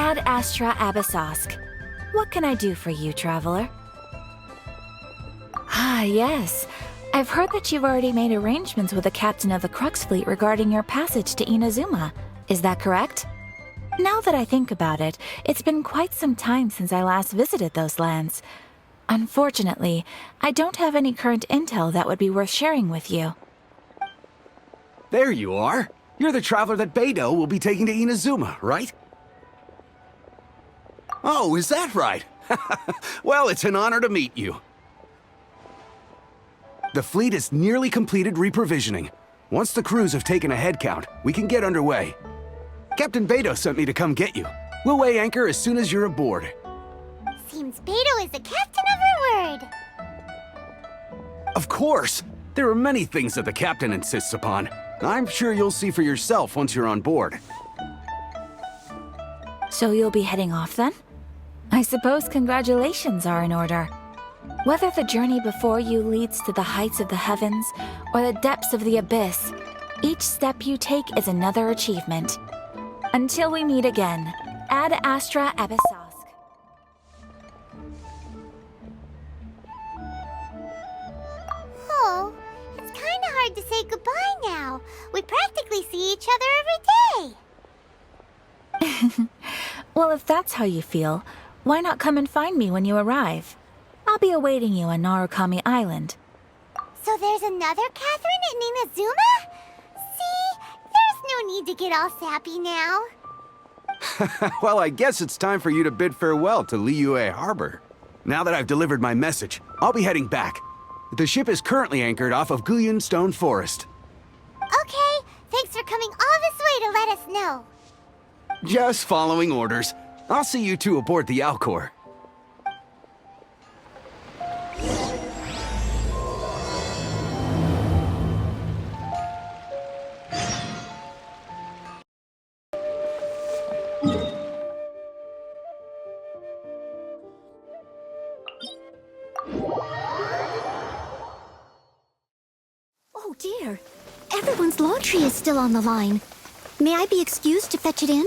Ad Astra Abyssosk. What can I do for you, traveler? Ah, yes. I've heard that you've already made arrangements with the captain of the Crux Fleet regarding your passage to Inazuma. Is that correct? Now that I think about it, it's been quite some time since I last visited those lands. Unfortunately, I don't have any current intel that would be worth sharing with you. There you are. You're the traveler that Beidou will be taking to Inazuma, right? Oh, is that right? Well, it's an honor to meet you. The fleet is nearly completed reprovisioning. Once the crews have taken a head count, we can get underway. Captain Beidou sent me to come get you. We'll weigh anchor as soon as you're aboard. Seems Beidou is the captain of her word. Of course! There are many things that the captain insists upon. I'm sure you'll see for yourself once you're on board. So you'll be heading off then? I suppose congratulations are in order. Whether the journey before you leads to the heights of the heavens or the depths of the abyss, each step you take is another achievement. Until we meet again, Ad Astra Abyssosk. Oh, it's kinda hard to say goodbye now. We practically see each other every day. Well, if that's how you feel, why not come and find me when you arrive? I'll be awaiting you on Narukami Island. So there's another Catherine in Inazuma? See? There's no need to get all sappy now. Well, I guess it's time for you to bid farewell to Liyue Harbor. Now that I've delivered my message, I'll be heading back. The ship is currently anchored off of Guyun Stone Forest. Okay, thanks for coming all this way to let us know. Just following orders. I'll see you two aboard the Alcor. Oh dear. Everyone's laundry is still on the line. May I be excused to fetch it in?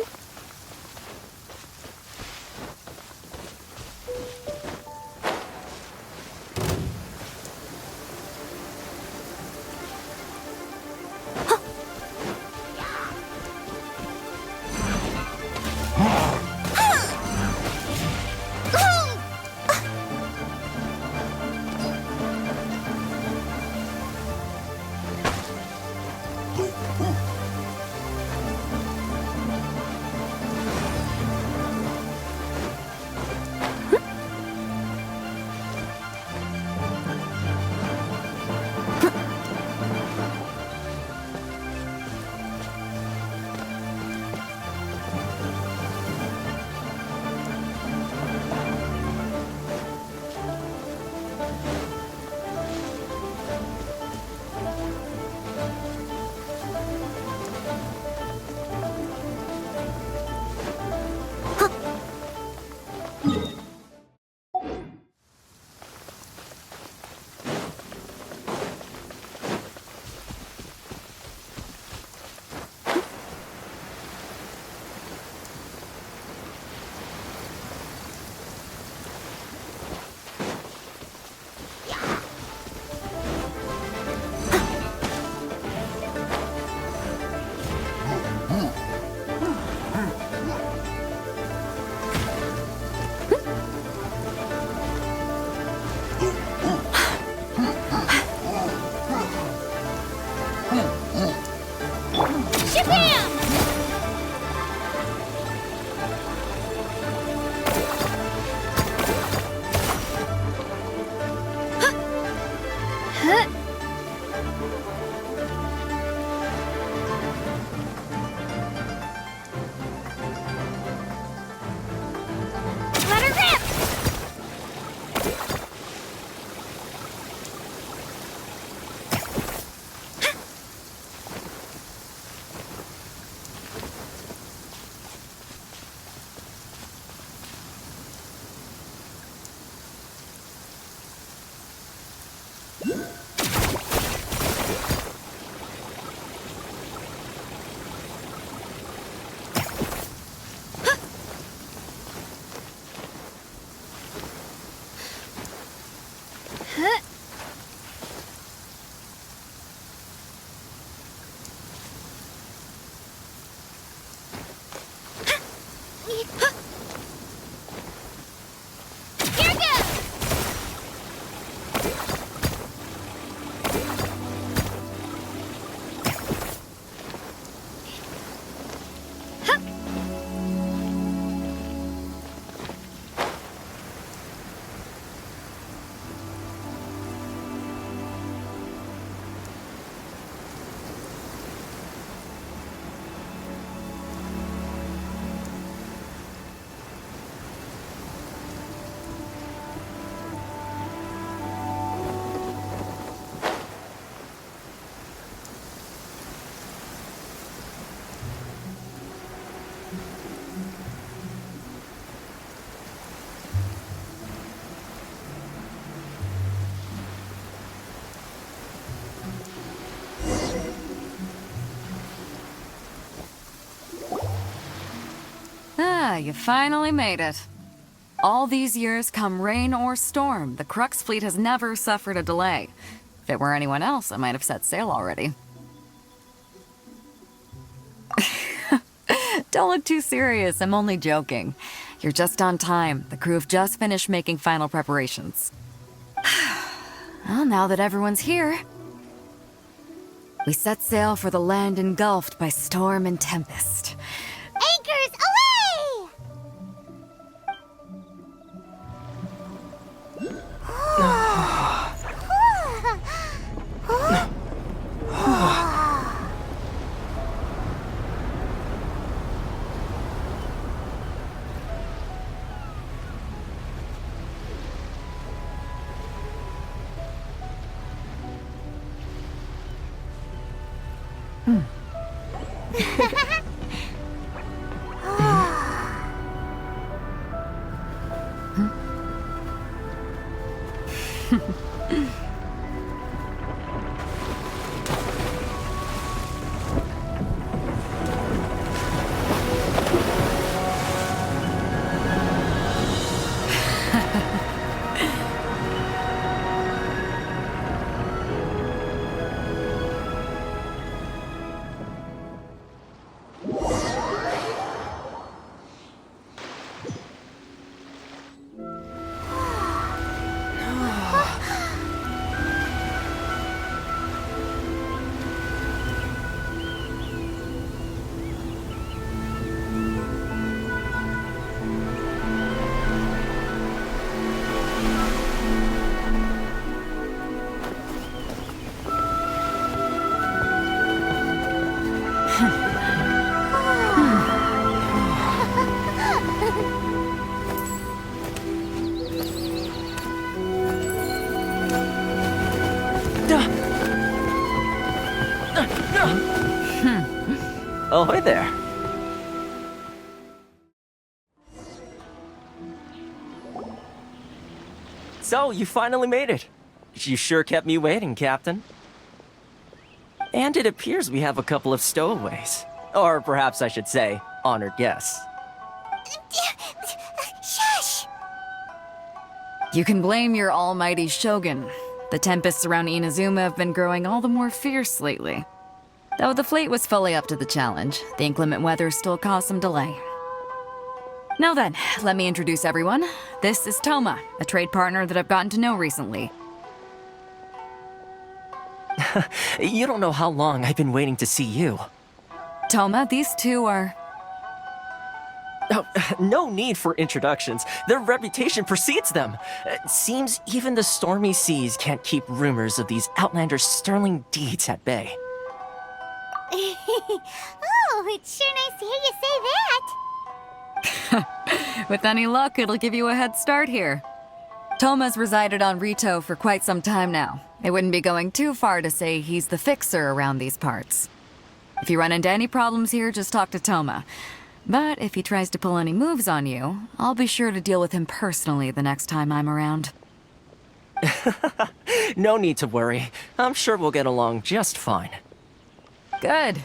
Ah, you finally made it. All these years, come rain or storm, the Crux fleet has never suffered a delay. If it were anyone else, I might have set sail already. Don't look too serious, I'm only joking. You're just on time. The crew have just finished making final preparations. Well, now that everyone's here, we set sail for the land engulfed by storm and tempest. Anchors away! Ahoy there. So, you finally made it. You sure kept me waiting, Captain. And it appears we have a couple of stowaways. Or perhaps I should say, honored guests. Shush! You can blame your almighty Shogun. The tempests around Inazuma have been growing all the more fierce lately. Though the fleet was fully up to the challenge, the inclement weather still caused some delay. Now then, let me introduce everyone. This is Toma, a trade partner that I've gotten to know recently. You don't know how long I've been waiting to see you. Toma, these two are... Oh, no need for introductions. Their reputation precedes them. Seems even the stormy seas can't keep rumors of these outlanders' sterling deeds at bay. Oh, it's sure nice to hear you say that. With any luck, it'll give you a head start here. Toma's resided on Rito for quite some time now. It wouldn't be going too far to say he's the fixer around these parts. If you run into any problems here, just talk to Toma. But if he tries to pull any moves on you, I'll be sure to deal with him personally the next time I'm around. No need to worry. I'm sure we'll get along just fine. Good.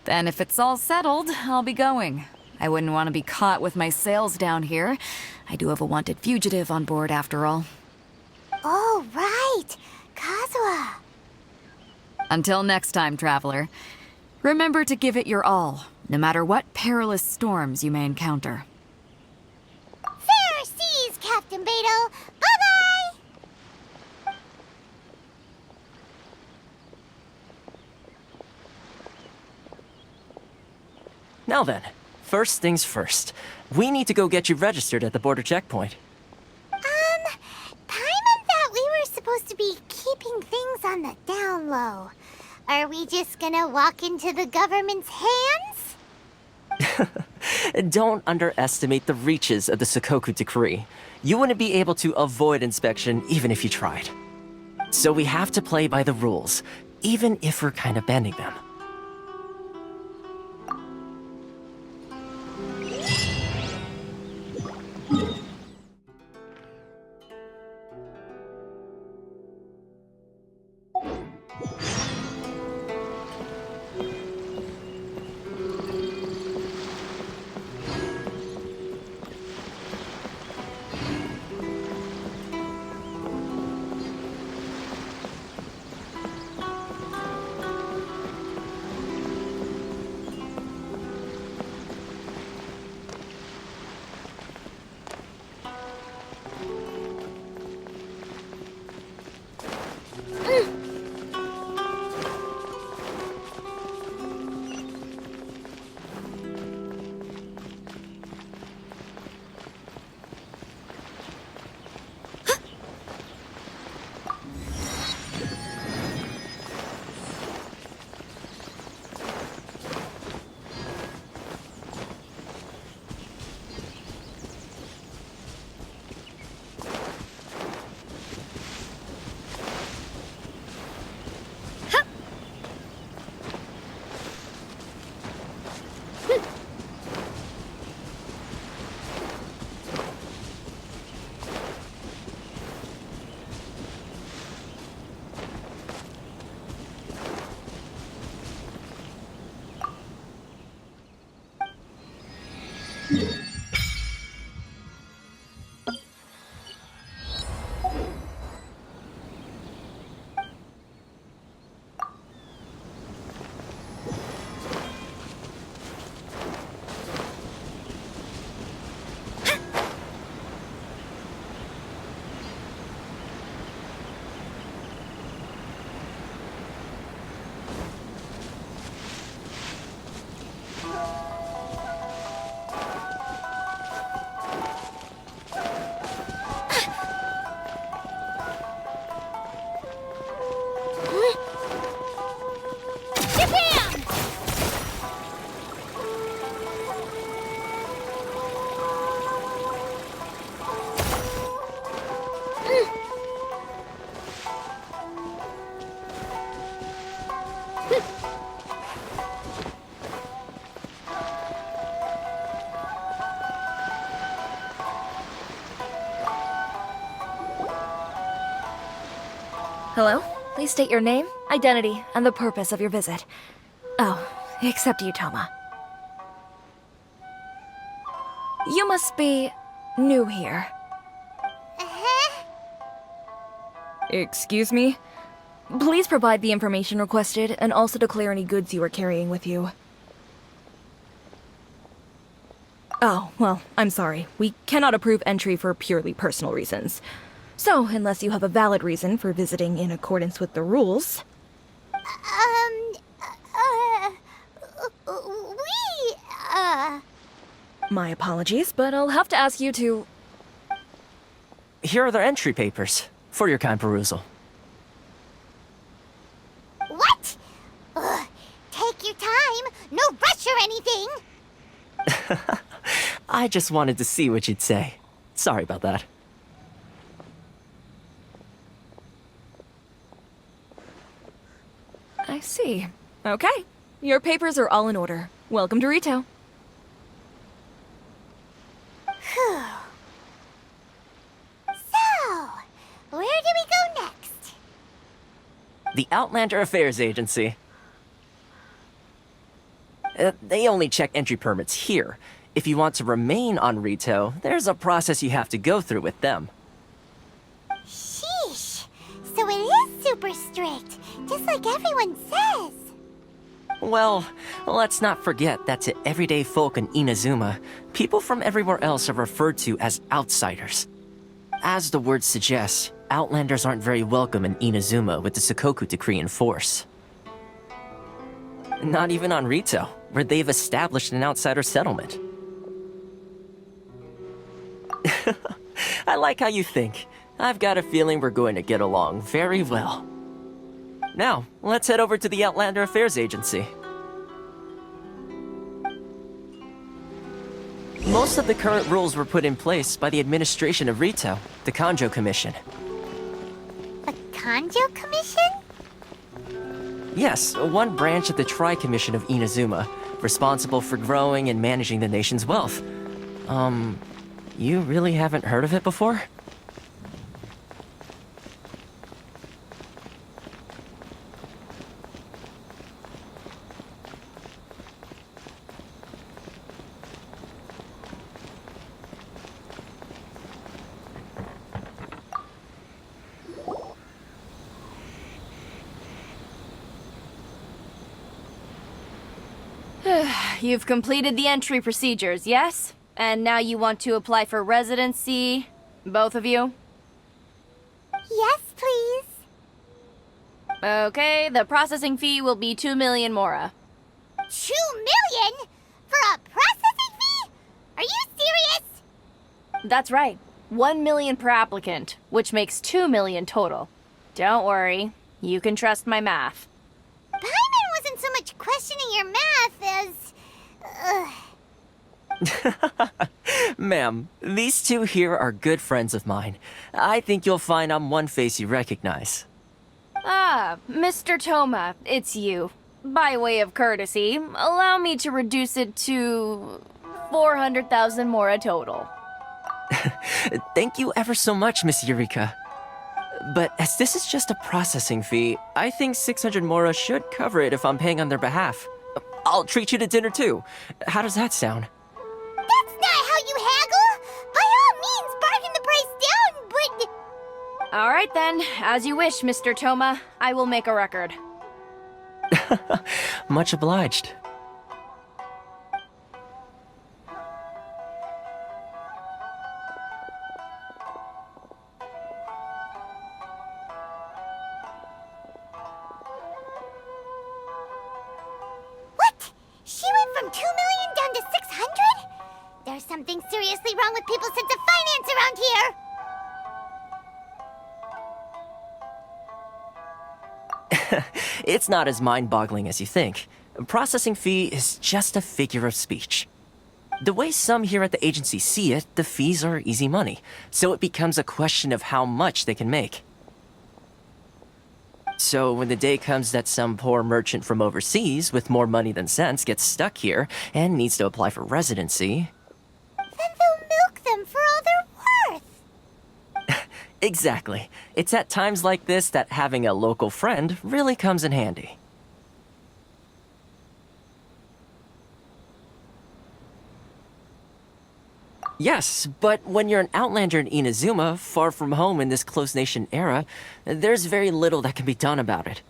Then if it's all settled, I'll be going. I wouldn't want to be caught with my sails down here. I do have a wanted fugitive on board after all. Oh, right. Kazuha. Until next time, traveler. Remember to give it your all, no matter what perilous storms you may encounter. Fair seas, Captain Beto. Bye-bye! Now then, first things first. We need to go get you registered at the border checkpoint. Paimon thought we were supposed to be keeping things on the down low. Are we just gonna walk into the government's hands? Don't underestimate the reaches of the Sakoku Decree. You wouldn't be able to avoid inspection even if you tried. So we have to play by the rules, even if we're kind of bending them. Hello? Please state your name, identity, and the purpose of your visit. Oh, except you, Toma. You must be new here. Excuse me? Please provide the information requested and also declare any goods you are carrying with you. Oh, well, I'm sorry. We cannot approve entry for purely personal reasons. So, unless you have a valid reason for visiting in accordance with the rules... My apologies, but I'll have to ask you to... Here are the entry papers, for your kind perusal. What? Ugh, take your time. No rush or anything. I just wanted to see what you'd say. Sorry about that. I see. Okay. Your papers are all in order. Welcome to Rito. So, where do we go next? The Outlander Affairs Agency. They only check entry permits here. If you want to remain on Rito, there's a process you have to go through with them. Sheesh. So it is super strict, just like everyone says. Well, let's not forget that to everyday folk in Inazuma, people from everywhere else are referred to as outsiders. As the word suggests, Outlanders aren't very welcome in Inazuma with the Sakoku Decree in force. Not even on Rito, where they've established an outsider settlement. I like how you think. I've got a feeling we're going to get along very well. Now, let's head over to the Outlander Affairs Agency. Most of the current rules were put in place by the administration of Rito, the Kanjo Commission. The Kanjo Commission? Yes, one branch of the Tri-Commission of Inazuma, responsible for growing and managing the nation's wealth. You really haven't heard of it before? You've completed the entry procedures, yes? And now you want to apply for residency? Both of you? Yes, please. Okay, the processing fee will be 2 million mora. 2 million? For a processing fee? Are you serious? That's right. 1 million per applicant, which makes 2 million total. Don't worry, you can trust my math. Paimon wasn't so much questioning your math as... Ma'am, these two here are good friends of mine. I think you'll find I'm one face you recognize. Ah, Mr. Toma, it's you. By way of courtesy, allow me to reduce it to 400,000 mora total. Thank you ever so much, Miss Eureka. But as this is just a processing fee, I think 600 mora should cover it if I'm paying on their behalf. I'll treat you to dinner too. How does that sound? That's not how you haggle! By all means, bargain the price down, but... All right then, as you wish, Mr. Toma. I will make a record. Much obliged. What? She went from 2 million down to 600? There's something seriously wrong with people's sense of finance around here! It's not as mind-boggling as you think. Processing fee is just a figure of speech. The way some here at the agency see it, the fees are easy money, so it becomes a question of how much they can make. So when the day comes that some poor merchant from overseas with more money than sense gets stuck here and needs to apply for residency... Then they'll milk them for all they're worth! Exactly. It's at times like this that having a local friend really comes in handy. Yes, but when you're an outlander in Inazuma, far from home in this closed nation era, there's very little that can be done about it.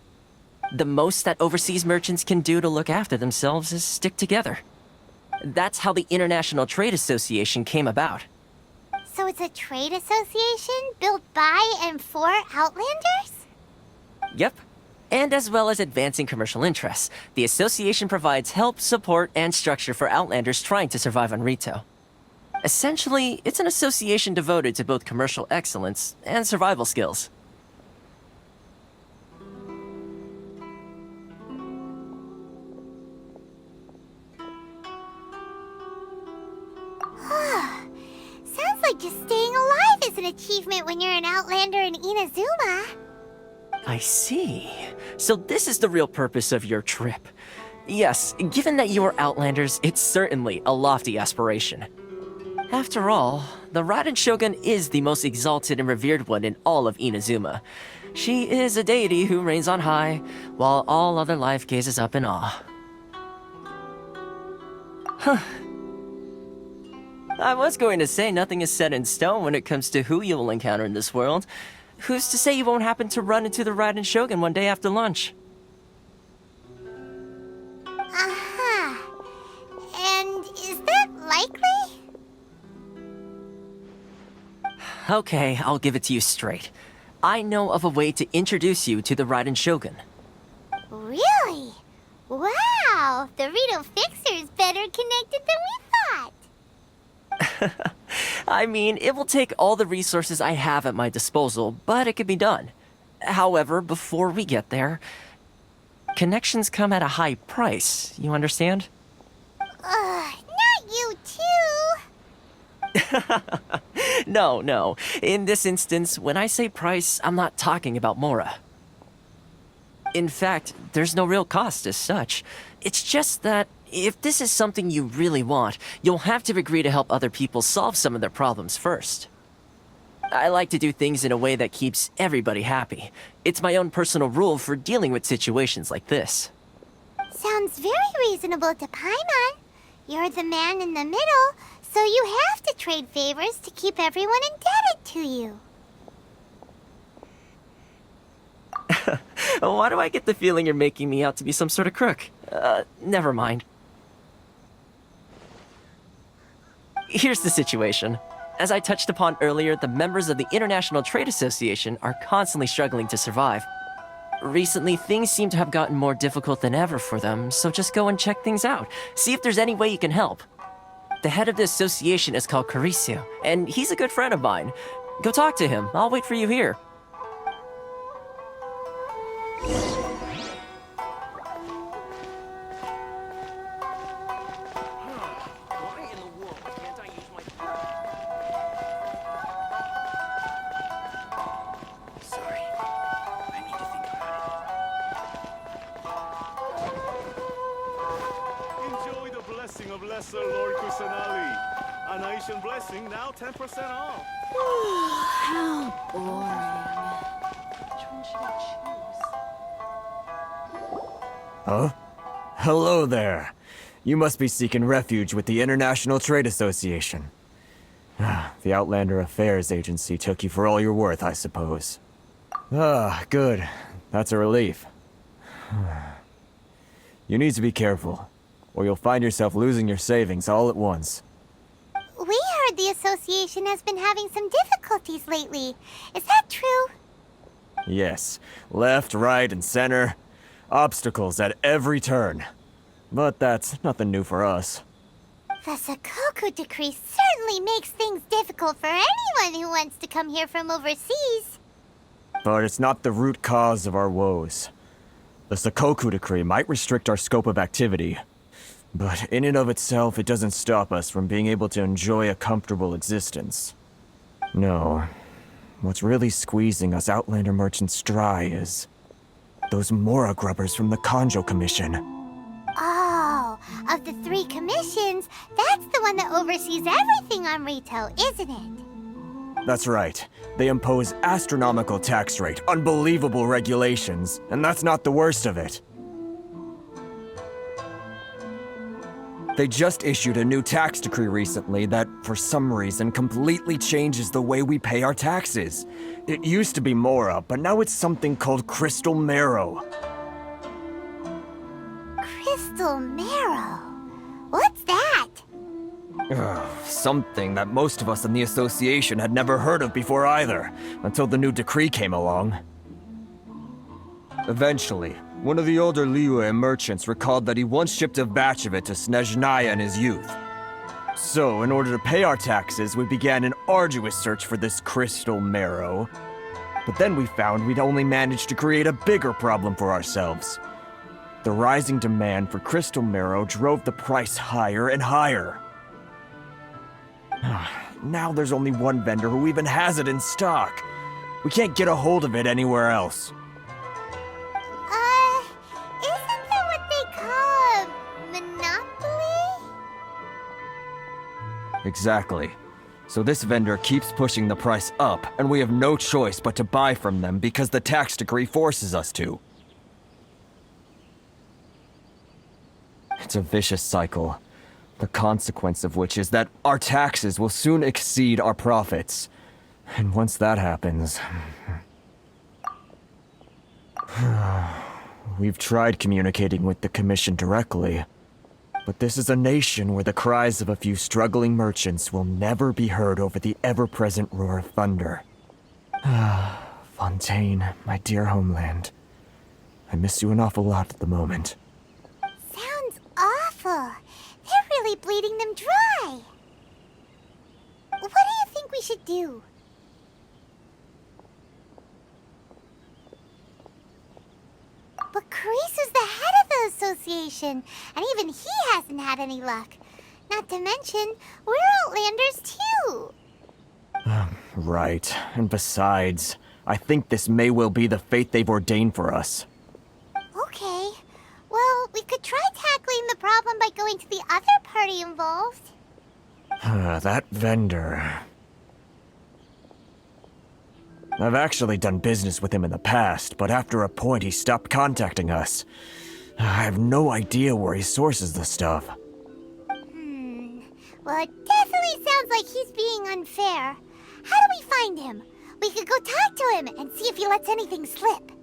The most that overseas merchants can do to look after themselves is stick together. That's how the International Trade Association came about. So it's a trade association built by and for Outlanders? Yep. And as well as advancing commercial interests, the association provides help, support, and structure for Outlanders trying to survive on Rito. Essentially, it's an association devoted to both commercial excellence and survival skills. Sounds like just staying alive is an achievement when you're an Outlander in Inazuma. I see. So this is the real purpose of your trip. Yes, given that you are Outlanders, it's certainly a lofty aspiration. After all, the Raiden Shogun is the most exalted and revered one in all of Inazuma. She is a deity who reigns on high, while all other life gazes up in awe. Huh. I was going to say nothing is set in stone when it comes to who you will encounter in this world. Who's to say you won't happen to run into the Raiden Shogun one day after lunch? Uh-huh. And is that likely? Okay, I'll give it to you straight. I know of a way to introduce you to the Raiden Shogun. Really? Wow! Wow, the Rito Fixer's better connected than we thought. I mean, it will take all the resources I have at my disposal, but it can be done. However, before we get there, connections come at a high price, you understand? Not you too. No. In this instance, when I say price, I'm not talking about Mora. In fact, there's no real cost as such. It's just that if this is something you really want, you'll have to agree to help other people solve some of their problems first. I like to do things in a way that keeps everybody happy. It's my own personal rule for dealing with situations like this. Sounds very reasonable to Paimon. You're the man in the middle, so you have to trade favors to keep everyone indebted to you. Why do I get the feeling you're making me out to be some sort of crook? Never mind. Here's the situation. As I touched upon earlier, the members of the International Trade Association are constantly struggling to survive. Recently, things seem to have gotten more difficult than ever for them, so just go and check things out. See if there's any way you can help. The head of the association is called Caricio, and he's a good friend of mine. Go talk to him. I'll wait for you here. Enjoy the blessing of Lesser Lord Kusanali. A nation blessing, now 10% off. How boring. Huh? Hello there. You must be seeking refuge with the International Trade Association. The Outlander Affairs Agency took you for all you're worth, I suppose. Good. That's a relief. You need to be careful, or you'll find yourself losing your savings all at once. We heard the association has been having some difficulties lately. Is that true? Yes. Left, right, and center. Obstacles at every turn. But that's nothing new for us. The Sakoku decree certainly makes things difficult for anyone who wants to come here from overseas. But it's not the root cause of our woes. The Sakoku decree might restrict our scope of activity, but in and of itself, it doesn't stop us from being able to enjoy a comfortable existence. No. What's really squeezing us Outlander merchants dry is those Mora grubbers from the Kanjo Commission. Oh, of the 3 commissions, that's the one that oversees everything on Rito, isn't it? That's right. They impose astronomical tax rate, unbelievable regulations, and that's not the worst of it. They just issued a new tax decree recently that, for some reason, completely changes the way we pay our taxes. It used to be Mora, but now it's something called Crystal Marrow. Crystal Marrow? What's that? Something that most of us in the association had never heard of before either, until the new decree came along. Eventually, one of the older Liyue merchants recalled that he once shipped a batch of it to Snezhnaya in his youth. So, in order to pay our taxes, we began an arduous search for this crystal marrow. But then we found we'd only managed to create a bigger problem for ourselves. The rising demand for crystal marrow drove the price higher and higher. Now there's only one vendor who even has it in stock. We can't get a hold of it anywhere else. Isn't that what they call a monopoly? Exactly. So this vendor keeps pushing the price up, and we have no choice but to buy from them because the tax decree forces us to. It's a vicious cycle. The consequence of which is that our taxes will soon exceed our profits. And once that happens... We've tried communicating with the Commission directly, but this is a nation where the cries of a few struggling merchants will never be heard over the ever-present roar of thunder. Fontaine, my dear homeland. I miss you an awful lot at the moment. Sounds Oh, they're really bleeding them dry. What do you think we should do? But Carice's the head of the association, and even he hasn't had any luck. Not to mention, we're Outlanders too. Right. And besides, I think this may well be the fate they've ordained for us. Okay. Well, we could try tackling the problem by going to the other party involved. That vendor... I've actually done business with him in the past, but after a point he stopped contacting us. I have no idea where he sources the stuff. Well, it definitely sounds like he's being unfair. How do we find him? We could go talk to him and see if he lets anything slip.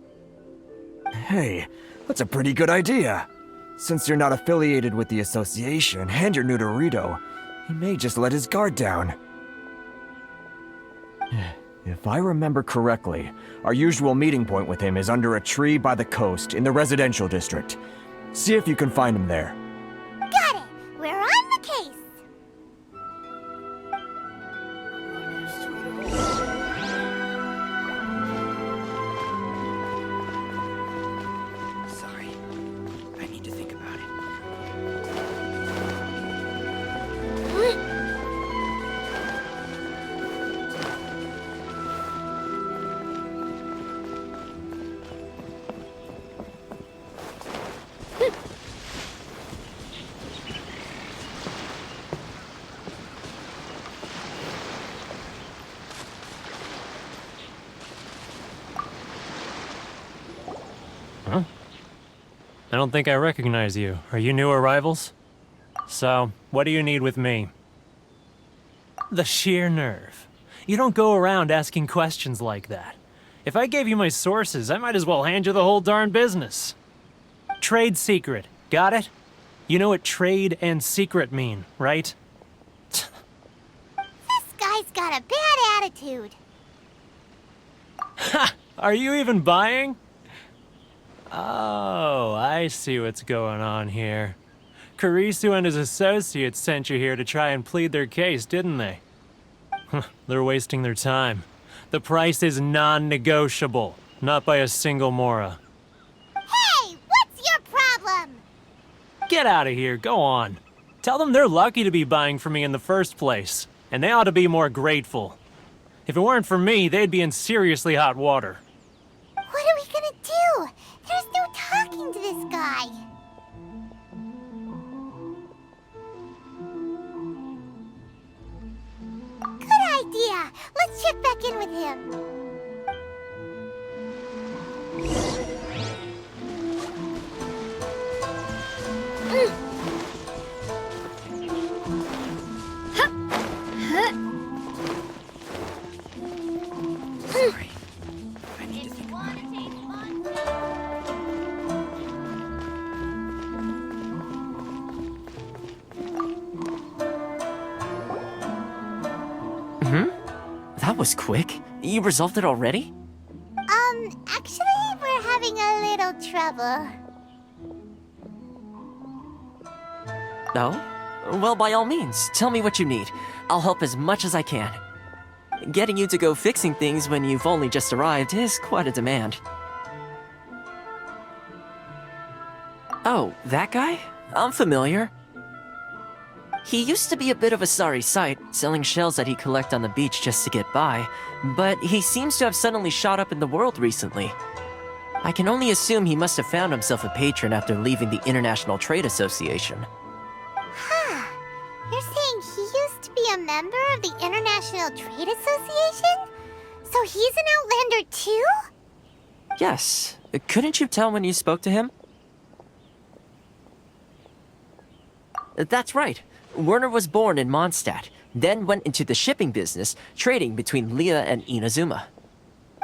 Hey, that's a pretty good idea. Since you're not affiliated with the association and you're new to Rito, he may just let his guard down. If I remember correctly, our usual meeting point with him is under a tree by the coast in the residential district. See if you can find him there. Got it! We're on the case! Sorry. I need to think about it. I don't think I recognize you. Are you new arrivals? So, what do you need with me? The sheer nerve. You don't go around asking questions like that. If I gave you my sources, I might as well hand you the whole darn business. Trade secret. Got it? You know what trade and secret mean, right? This guy's got a bad attitude. Ha! Are you even buying? Oh, I see what's going on here. Carisu and his associates sent you here to try and plead their case, didn't they? They're wasting their time. The price is non-negotiable, not by a single Mora. Hey, what's your problem? Get out of here, go on. Tell them they're lucky to be buying from me in the first place, and they ought to be more grateful. If it weren't for me, they'd be in seriously hot water. What are we gonna do? There's no talking to this guy. Good idea. Let's check back in with him. Sorry. I need to think about it. That was quick. You resolved it already? Actually, we're having a little trouble. No? Well, by all means, tell me what you need. I'll help as much as I can. Getting you to go fixing things when you've only just arrived is quite a demand. Oh, that guy? I'm familiar. He used to be a bit of a sorry sight, selling shells that he'd collect on the beach just to get by, but he seems to have suddenly shot up in the world recently. I can only assume he must have found himself a patron after leaving the International Trade Association. Huh. You're saying he used to be a member of the International Trade Association? So he's an Outlander too? Yes. Couldn't you tell when you spoke to him? That's right. Werner was born in Mondstadt, then went into the shipping business, trading between Leah and Inazuma.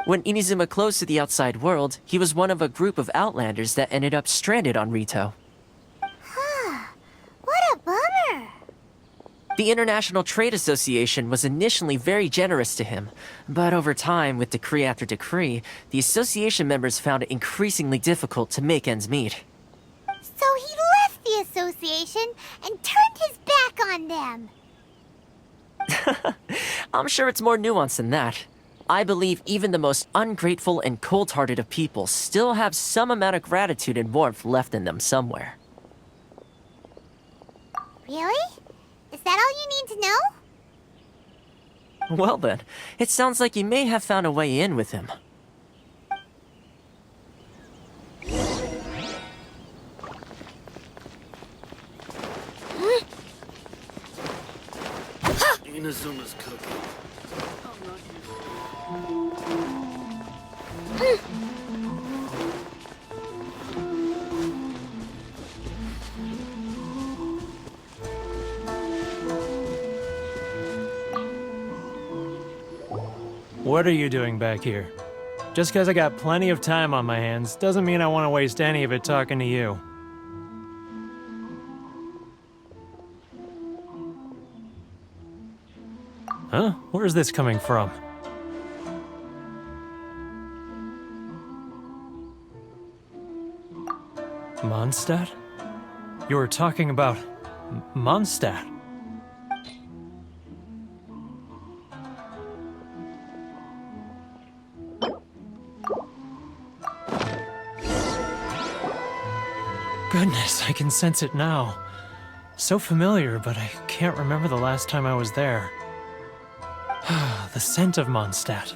When Inazuma closed to the outside world, he was one of a group of Outlanders that ended up stranded on Rito. Huh. What a bummer. The International Trade Association was initially very generous to him, but over time, with decree after decree, the association members found it increasingly difficult to make ends meet. So he left the Association and turned his back on them. I'm sure it's more nuanced than that. I believe even the most ungrateful and cold-hearted of people still have some amount of gratitude and warmth left in them somewhere. Really? Is that all you need to know? Well then, it sounds like you may have found a way in with him. Inazuma's cooking. What are you doing back here? Just because I got plenty of time on my hands doesn't mean I want to waste any of it talking to you. Huh? Where's this coming from? Mondstadt? You were talking about Mondstadt. Goodness, I can sense it now. So familiar, but I can't remember the last time I was there. The scent of Mondstadt.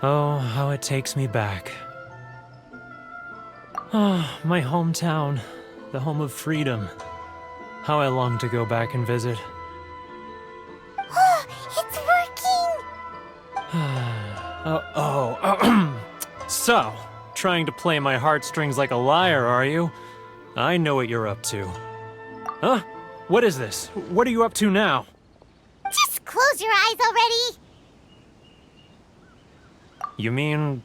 Oh, how it takes me back. Oh, my hometown, the home of freedom. How I long to go back and visit. It's working! So, trying to play my heartstrings like a liar, are you? I know what you're up to. Huh? What is this? What are you up to now? Just close your eyes already! You mean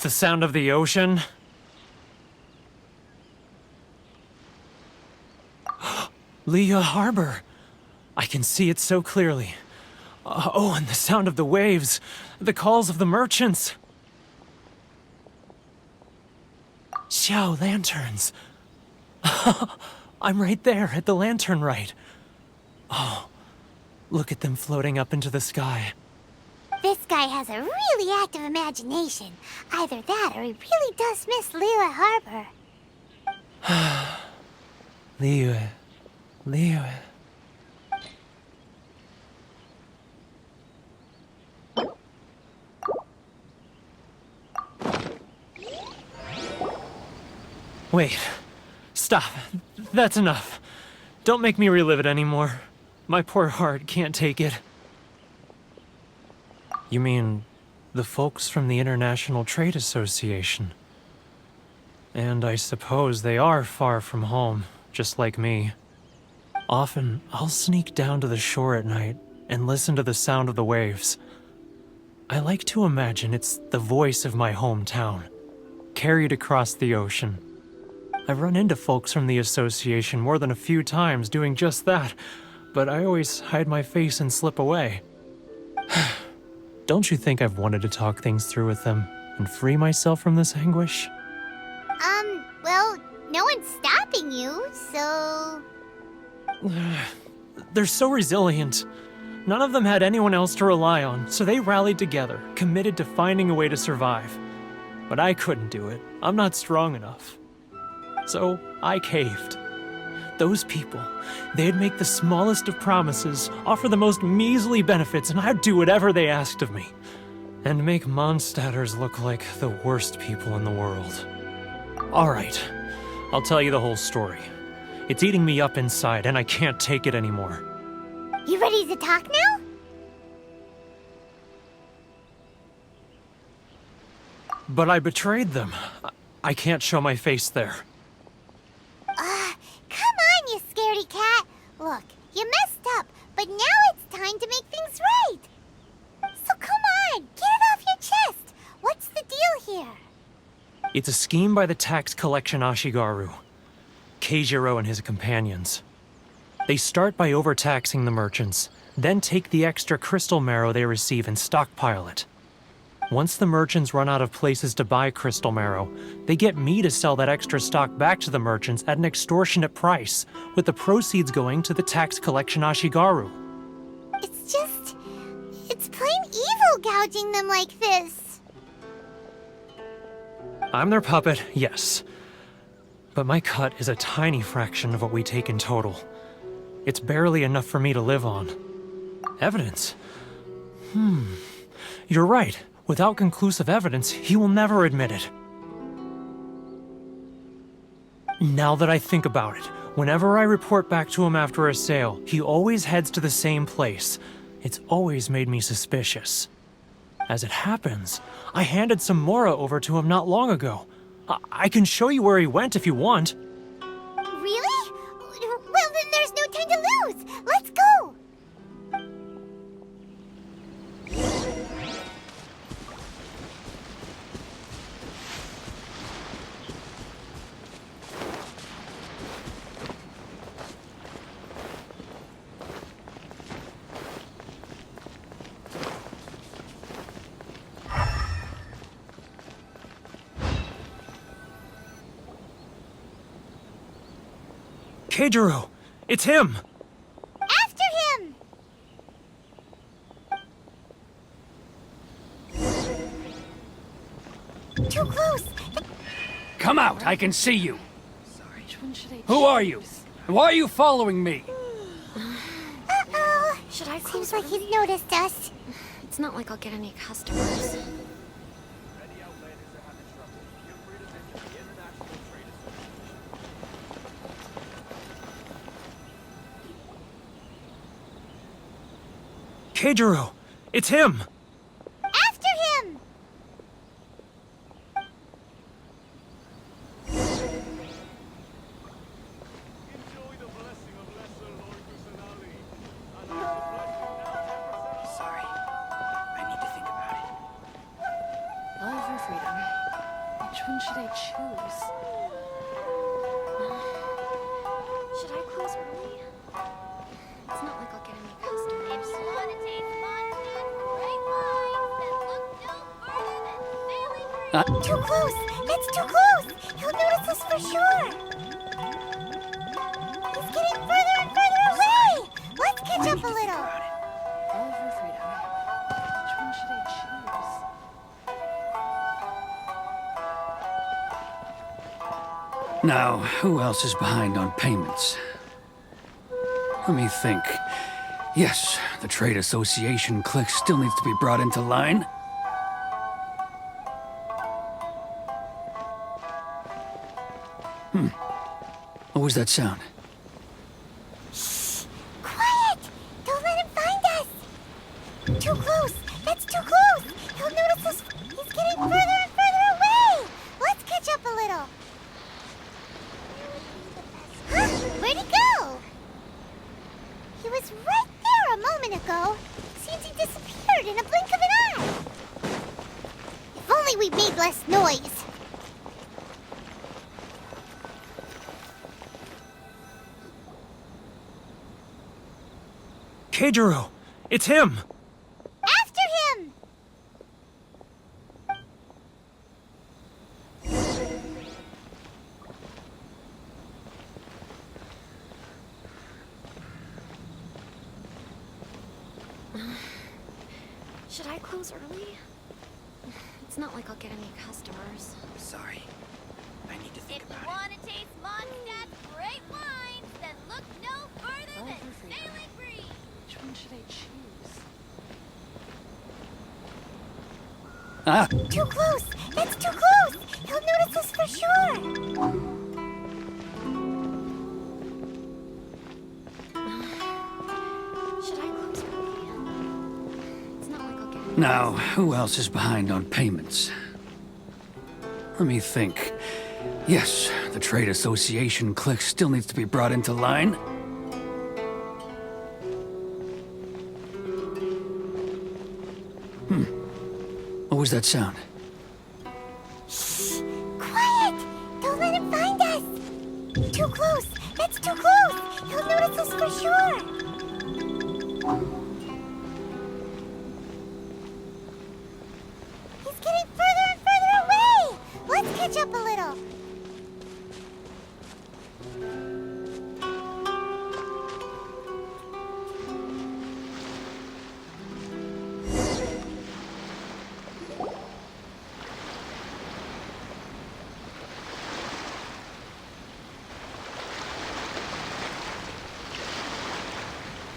the sound of the ocean? Liyue Harbor. I can see it so clearly. Oh, and the sound of the waves. The calls of the merchants. Xiao lanterns. I'm right there at the lantern right. Oh, look at them floating up into the sky. This guy has a really active imagination. Either that or he really does miss Liyue Harbor. Liyue. Liyue. Wait. Stop. That's enough. Don't make me relive it anymore. My poor heart can't take it. You mean the folks from the International Trade Association? And I suppose they are far from home, just like me. Often, I'll sneak down to the shore at night and listen to the sound of the waves. I like to imagine it's the voice of my hometown, carried across the ocean. I've run into folks from the association more than a few times doing just that, but I always hide my face and slip away. Don't you think I've wanted to talk things through with them and free myself from this anguish? Well, no one's stopping you, so... They're so resilient. None of them had anyone else to rely on, so they rallied together, committed to finding a way to survive. But I couldn't do it. I'm not strong enough. So I caved. Those people, they'd make the smallest of promises, offer the most measly benefits, and I'd do whatever they asked of me. And make Mondstadters look like the worst people in the world. Alright, I'll tell you the whole story. It's eating me up inside, and I can't take it anymore. You ready to talk now? But I betrayed them. I can't show my face there. Come on, you scaredy cat. Look, you messed up, but now it's time to make things right. So come on, get it off your chest. What's the deal here? It's a scheme by the tax collection Ashigaru, Keijiro and his companions. They start by overtaxing the merchants, then take the extra crystal marrow they receive and stockpile it. Once the merchants run out of places to buy crystal marrow, they get me to sell that extra stock back to the merchants at an extortionate price, with the proceeds going to the tax collection Ashigaru. It's plain evil gouging them like this. I'm their puppet, yes. But my cut is a tiny fraction of what we take in total. It's barely enough for me to live on. Evidence? You're right. Without conclusive evidence, he will never admit it. Now that I think about it, whenever I report back to him after a sale, he always heads to the same place. It's always made me suspicious. As it happens, I handed some Mora over to him not long ago. I can show you where he went if you want. Really? Well, then there's no time to lose. Let's go. Keijiro! It's him! After him! Too close! Come out, I can see you. Who are you? And why are you following me? Uh-oh! Seems like he's noticed us. It's not like I'll get any customers. Keijiro! It's him! After him! Enjoy the blessing of Lesser Lord Kusanali. And I shall bless you now 10%. Sorry. I need to think about it. Love or freedom? Which one should I choose? Should I close early? It's not like I'll get any customers. Wanna taste Mondstadt great wines that look no further than sailing breeze? Too close! That's too close! He'll notice us for sure! He's getting further and further away! Let's catch up a little! Love or freedom? Which one should I choose? Now, who else is behind on payments? Let me think. Yes, the Trade Association clique still needs to be brought into line. What was that sound? Shh! Quiet! Don't let him find us! Too close! That's too close! He'll notice us! He's getting further and further away! Let's catch up a little! Huh? Where'd he go? He was right there a moment ago. Seems he disappeared in a blink of an eye. If only we made less noise. Keijiro! It's him! After him! Should I close early? It's not like I'll get any customers. Sorry. I need to think If you about it. want to taste Mondstadt's great wines, then look no further Love than or freedom? sailing breeze. Which one should I choose? Ah, Too close! That's too close! He'll notice us for sure! Should I close early? It's not like I'll get any now, who else is behind on payments? Let me think. Yes, the Trade Association clique still needs to be brought into line. What was that sound? Shh! Quiet! Don't let him find us! Too close! That's too close! He'll notice us for sure!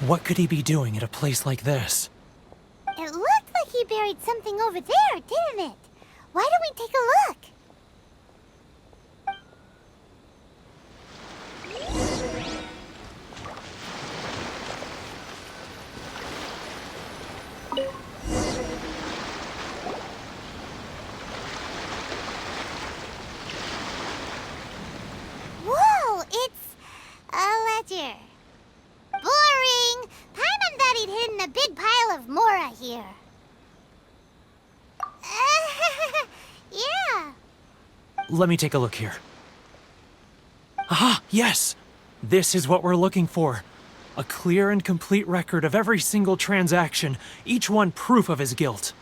What could he be doing at a place like this? It looked like he buried something over there, didn't it? Why don't we take a look? Whoa, it's a ledger. Boring! Paimon thought he'd hidden a big pile of Mora here. Yeah. Let me take a look here. Ah, yes! This is what we're looking for. A clear and complete record of every single transaction, each one proof of his guilt.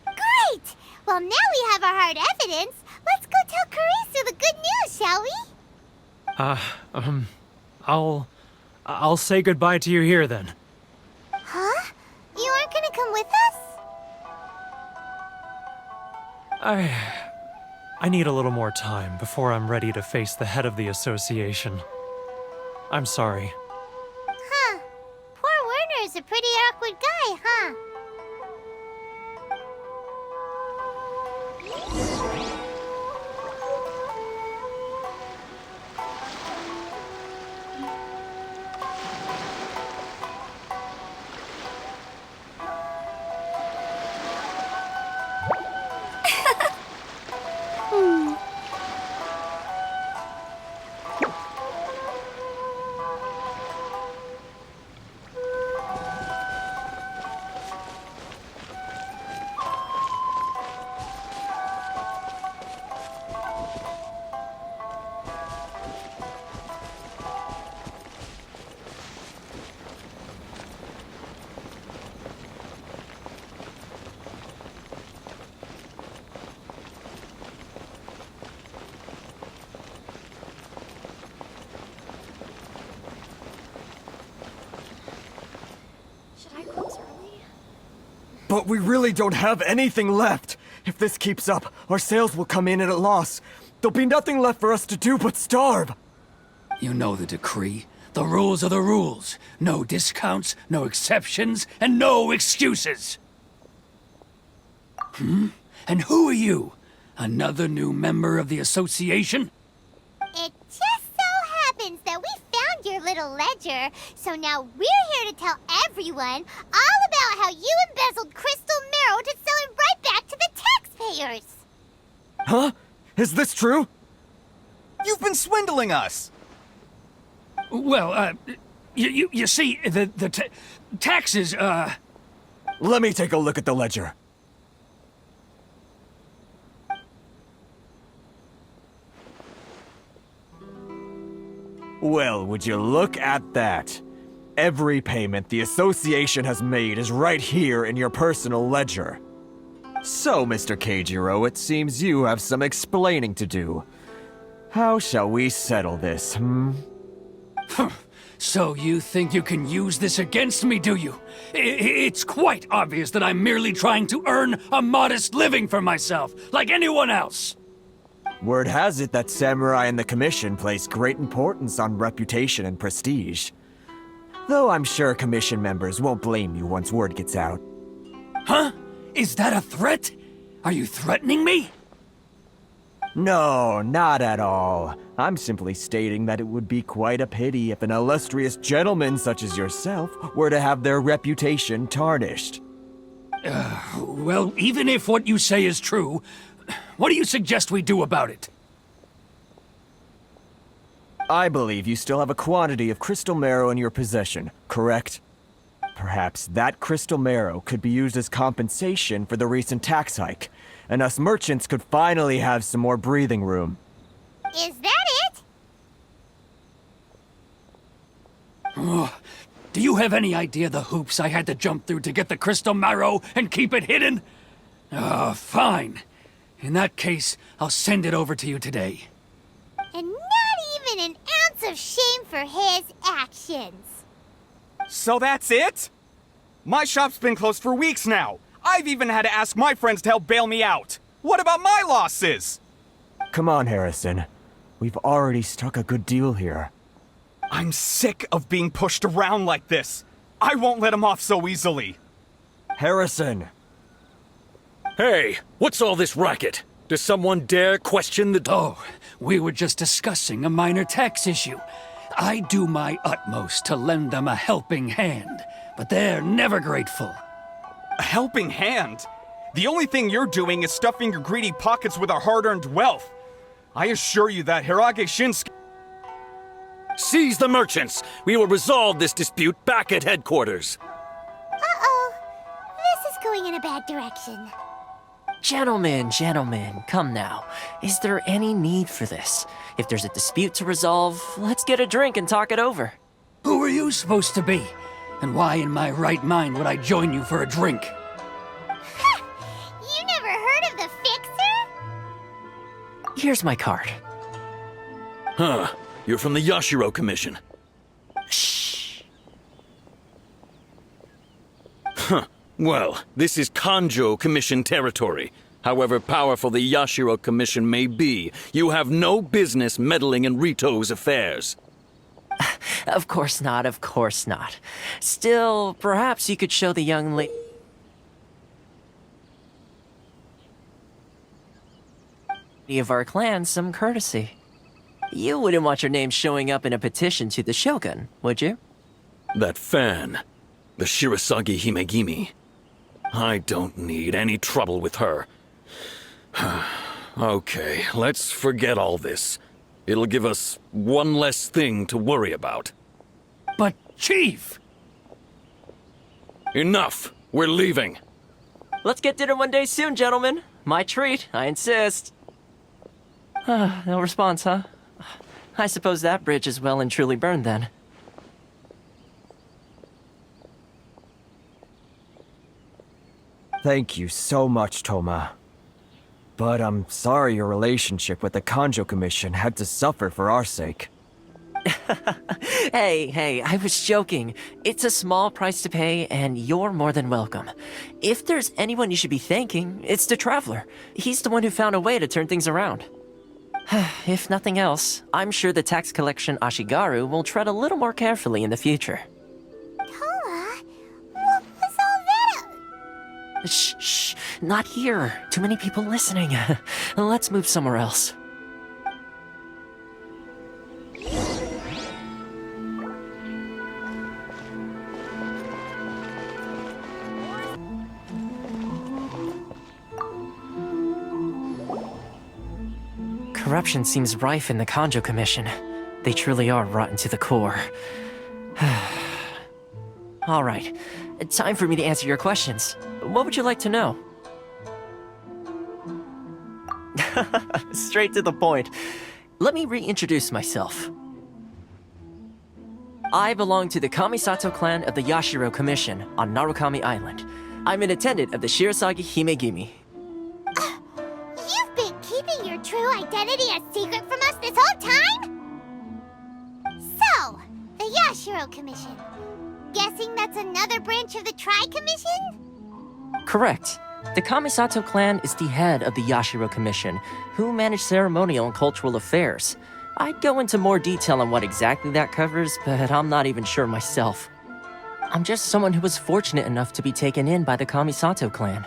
Great! Well, now we have our hard evidence. Let's go tell Karisu the good news, shall we? I'll say goodbye to you here then. Huh? You aren't gonna come with us? I need a little more time before I'm ready to face the head of the association. I'm sorry. Huh. Poor Werner's a pretty awkward guy, huh? Should I close early? But we really don't have anything left. If this keeps up, our sales will come in at a loss. There'll be nothing left for us to do but starve. You know the decree. The rules are the rules. No discounts, no exceptions, and no excuses. And who are you? Another new member of the association? It just so happens that we found your little ledger, so now we're here to tell everyone all about how you embezzled crystal marrow to sell it right back to the taxpayers. Huh? Is this true? You've been swindling us! Well, you see, the taxes, Let me take a look at the ledger. Well, would you look at that? Every payment the association has made is right here in your personal ledger. So, Mr. Keijiro, it seems you have some explaining to do. How shall we settle this, So you think you can use this against me, do you? It's quite obvious that I'm merely trying to earn a modest living for myself, like anyone else. Word has it that Samurai and the Commission place great importance on reputation and prestige. Though I'm sure Commission members won't blame you once word gets out. Huh? Is that a threat? Are you threatening me? No, not at all. I'm simply stating that it would be quite a pity if an illustrious gentleman such as yourself were to have their reputation tarnished. Well, even if what you say is true, what do you suggest we do about it? I believe you still have a quantity of crystal marrow in your possession, correct? Perhaps that crystal marrow could be used as compensation for the recent tax hike, and us merchants could finally have some more breathing room. Is that it? Do you have any idea the hoops I had to jump through to get the crystal marrow and keep it hidden? Fine. In that case, I'll send it over to you today. And not even an ounce of shame for his actions. So that's it? My shop's been closed for weeks now. I've even had to ask my friends to help bail me out. What about my losses? Come on, Harrison. We've already struck a good deal here. I'm sick of being pushed around like this. I won't let him off so easily. Harrison! Hey, what's all this racket? Does someone dare question the... Oh, we were just discussing a minor tax issue. I do my utmost to lend them a helping hand, but they're never grateful. A helping hand? The only thing you're doing is stuffing your greedy pockets with our hard-earned wealth. I assure you that Hirage Shinsuke... Seize the merchants! We will resolve this dispute back at headquarters. Uh-oh. This is going in a bad direction. Gentlemen, come now. Is there any need for this? If there's a dispute to resolve, let's get a drink and talk it over. Who are you supposed to be? And why in my right mind would I join you for a drink? You never heard of the Fixer? Here's my card. Huh. You're from the Yashiro Commission. Shh. Huh. Well, this is Kanjo Commission territory. However powerful the Yashiro Commission may be, you have no business meddling in Rito's affairs. Of course not, of course not. Still, perhaps you could show the young lady of our clan some courtesy. You wouldn't want your name showing up in a petition to the Shogun, would you? That fan, the Shirasagi Himegimi. I don't need any trouble with her. Okay, let's forget all this. It'll give us one less thing to worry about. But, Chief! Enough! We're leaving. Let's get dinner one day soon, gentlemen. My treat, I insist. No response, huh? I suppose that bridge is well and truly burned then. Thank you so much, Toma. But I'm sorry your relationship with the Kanjo Commission had to suffer for our sake. Hey, I was joking. It's a small price to pay, and you're more than welcome. If there's anyone you should be thanking, it's the Traveler. He's the one who found a way to turn things around. If nothing else, I'm sure the tax collection Ashigaru will tread a little more carefully in the future. Toma, what was all that? Shh, not here. Too many people listening. Let's move somewhere else. Corruption seems rife in the Kanjo Commission. They truly are rotten to the core. All right, time for me to answer your questions. What would you like to know? Straight to the point. Let me reintroduce myself. I belong to the Kamisato clan of the Yashiro Commission on Narukami Island. I'm an attendant of the Shirasagi Himegimi. You've been keeping your true identity a secret from us this whole time? So, the Yashiro Commission. Guessing that's another branch of the Tri-Commission? Correct. The Kamisato clan is the head of the Yashiro Commission, who manage ceremonial and cultural affairs. I'd go into more detail on what exactly that covers, but I'm not even sure myself. I'm just someone who was fortunate enough to be taken in by the Kamisato clan.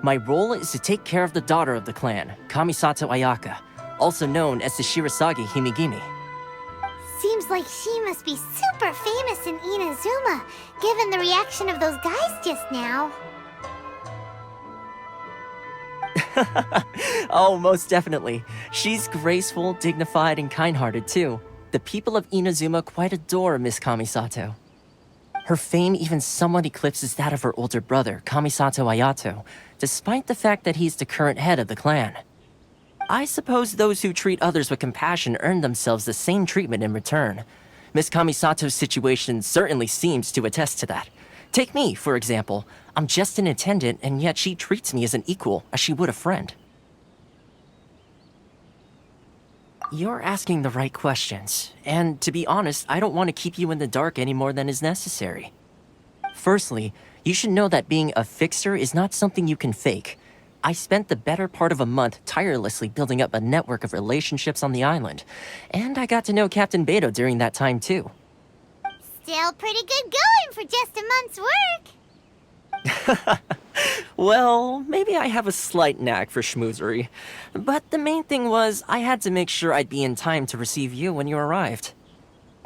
My role is to take care of the daughter of the clan, Kamisato Ayaka, also known as the Shirasagi Himegimi. Seems like she must be super famous in Inazuma, given the reaction of those guys just now. Oh, most definitely. She's graceful, dignified, and kind-hearted too. The people of Inazuma quite adore Miss Kamisato. Her fame even somewhat eclipses that of her older brother, Kamisato Ayato, despite the fact that he's the current head of the clan. I suppose those who treat others with compassion earn themselves the same treatment in return. Miss Kamisato's situation certainly seems to attest to that. Take me, for example. I'm just an attendant, and yet she treats me as an equal, as she would a friend. You're asking the right questions, and to be honest, I don't want to keep you in the dark any more than is necessary. Firstly, you should know that being a fixer is not something you can fake. I spent the better part of a month tirelessly building up a network of relationships on the island, and I got to know Captain Beto during that time too. Still pretty good going for just a month's work. Well, maybe I have a slight knack for schmoozery. But the main thing was, I had to make sure I'd be in time to receive you when you arrived.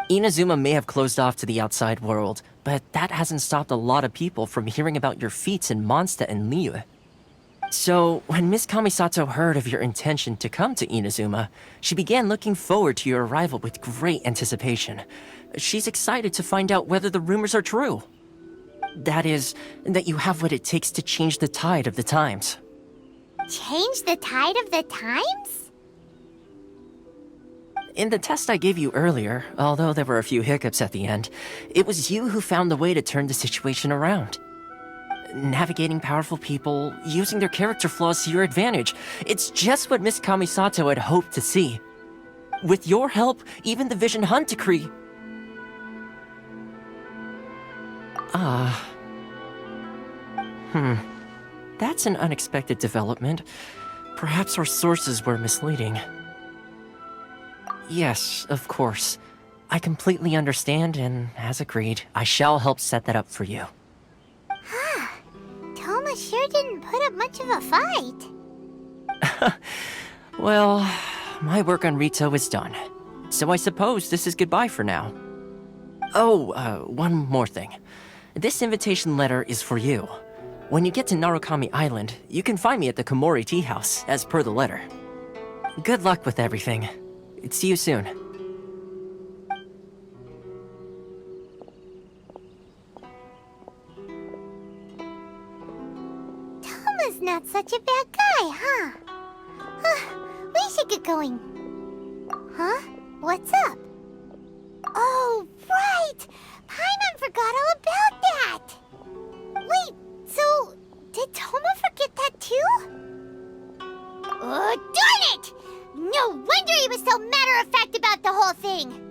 Inazuma may have closed off to the outside world, but that hasn't stopped a lot of people from hearing about your feats in Mondstadt and Liyue. So, when Miss Kamisato heard of your intention to come to Inazuma, she began looking forward to your arrival with great anticipation. She's excited to find out whether the rumors are true. That is, that you have what it takes to change the tide of the times. Change the tide of the times? In the test I gave you earlier, although there were a few hiccups at the end, it was you who found the way to turn the situation around. Navigating powerful people, using their character flaws to your advantage. It's just what Miss Kamisato had hoped to see. With your help, even the Vision Hunt decree... That's an unexpected development. Perhaps our sources were misleading. Yes, of course. I completely understand, and as agreed, I shall help set that up for you. Toma sure didn't put up much of a fight. Well, my work on Rito is done. So I suppose this is goodbye for now. Oh, one more thing. This invitation letter is for you. When you get to Narukami Island, you can find me at the Komori Tea House, as per the letter. Good luck with everything. See you soon. Toma's not such a bad guy, huh? We should get going. Huh? What's up? Oh, right! Paimon forgot all about that! Wait, so did Toma forget that too? Oh, darn it! No wonder he was so matter-of-fact about the whole thing!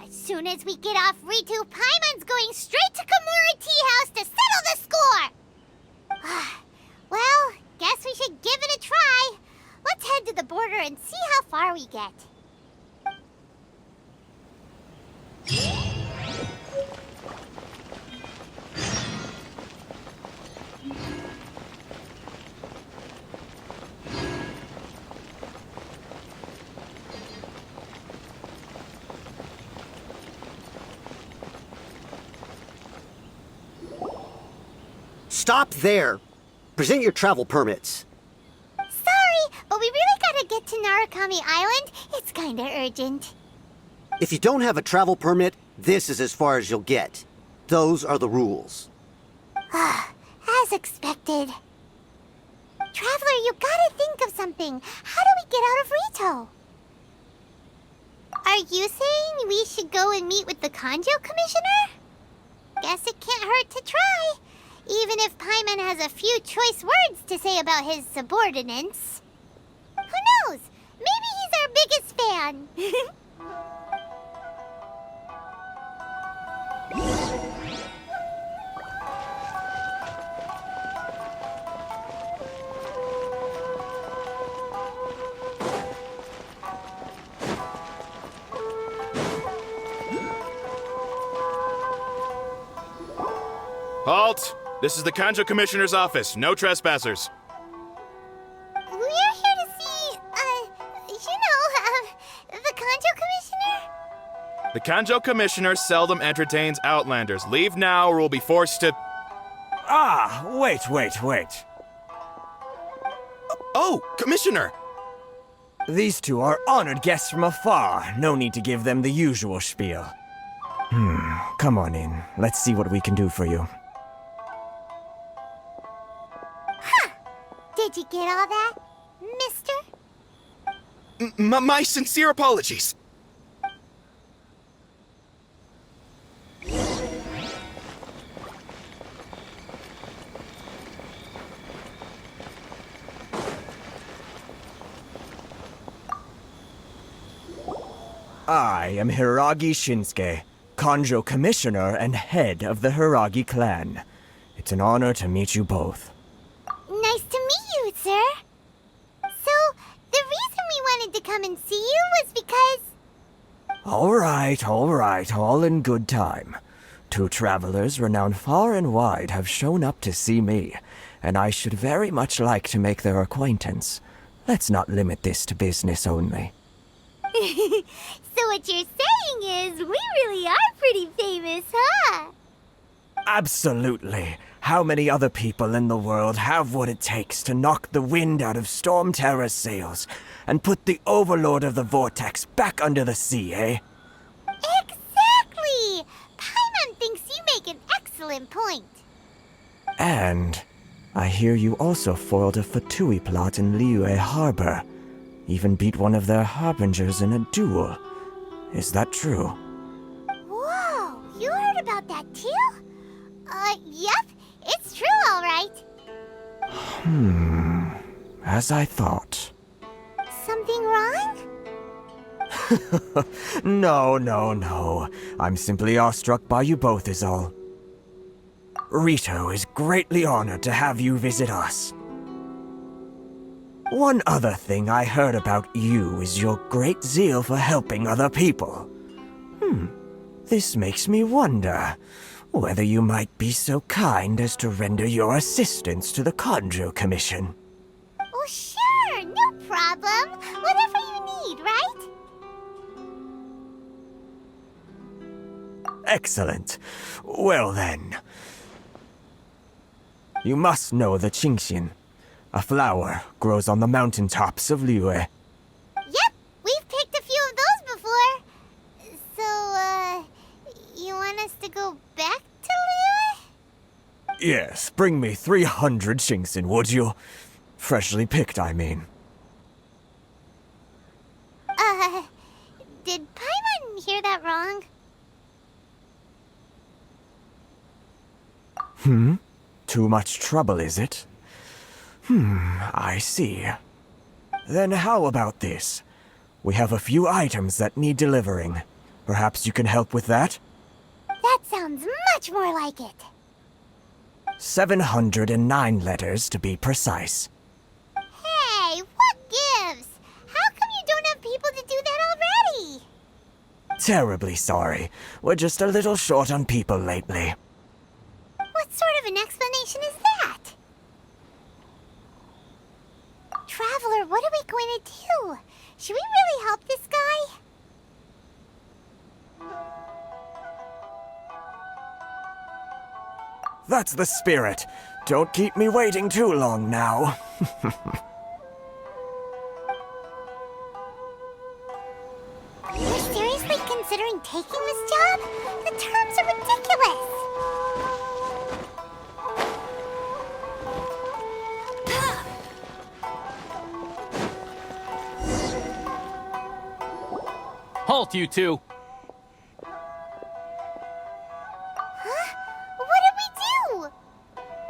As soon as we get off Ritu, Paimon's going straight to Komori Tea House to settle the score! Well, guess we should give it a try. Let's head to the border and see how far we get. Stop there! Present your travel permits. Sorry, but we really gotta get to Narukami Island. It's kinda urgent. If you don't have a travel permit, this is as far as you'll get. Those are the rules. As expected. Traveler, you gotta think of something. How do we get out of Rito? Are you saying we should go and meet with the Kanjo Commissioner? Guess it can't hurt to try. Even if Paimon has a few choice words to say about his subordinates. Who knows? Maybe he's our biggest fan. Halt! This is the Kanjo Commissioner's office. No trespassers. We're here to see, the Kanjo Commissioner? The Kanjo Commissioner seldom entertains Outlanders. Leave now or we'll be forced to... Wait. Oh, Commissioner! These two are honored guests from afar. No need to give them the usual spiel. Come on in. Let's see what we can do for you. Did you get all that, mister? My sincere apologies. I am Hiragi Shinsuke, Kanjo Commissioner and head of the Hiragi clan. It's an honor to meet you both. Nice to meet you, sir. So, the reason we wanted to come and see you was because... All right, all in good time. 2 travelers renowned far and wide have shown up to see me, and I should very much like to make their acquaintance. Let's not limit this to business only. So what you're saying is, we really are pretty famous, huh? Absolutely. How many other people in the world have what it takes to knock the wind out of Storm Terror's sails and put the Overlord of the Vortex back under the sea, eh? Exactly! Paimon thinks you make an excellent point. And I hear you also foiled a Fatui plot in Liyue Harbor. Even beat one of their harbingers in a duel. Is that true? Whoa, you heard about that too? Yep, it's true, all right. As I thought. Something wrong? No. I'm simply awestruck by you both is all. Rito is greatly honored to have you visit us. One other thing I heard about you is your great zeal for helping other people. This makes me wonder whether you might be so kind as to render your assistance to the Kanjo Commission. Oh, sure, no problem. Whatever you need, right? Excellent. Well then. You must know the Qingxin. A flower grows on the mountaintops of Liyue. Yep, we've picked a few of those before. So, you want us to go back to Liyue? Yes, bring me 300 Qingxin, would you? Freshly picked, I mean. Did Paimon hear that wrong? Too much trouble, is it? I see. Then how about this? We have a few items that need delivering. Perhaps you can help with that? That sounds much more like it. 709 letters to be precise. Hey, what gives? How come you don't have people to do that already? Terribly sorry. We're just a little short on people lately. What sort of an explanation is that? Traveler, what are we going to do? Should we really help this guy? That's the spirit. Don't keep me waiting too long now. You're seriously considering taking this job? The terms are ridiculous. Halt, you two! Huh? What did we do?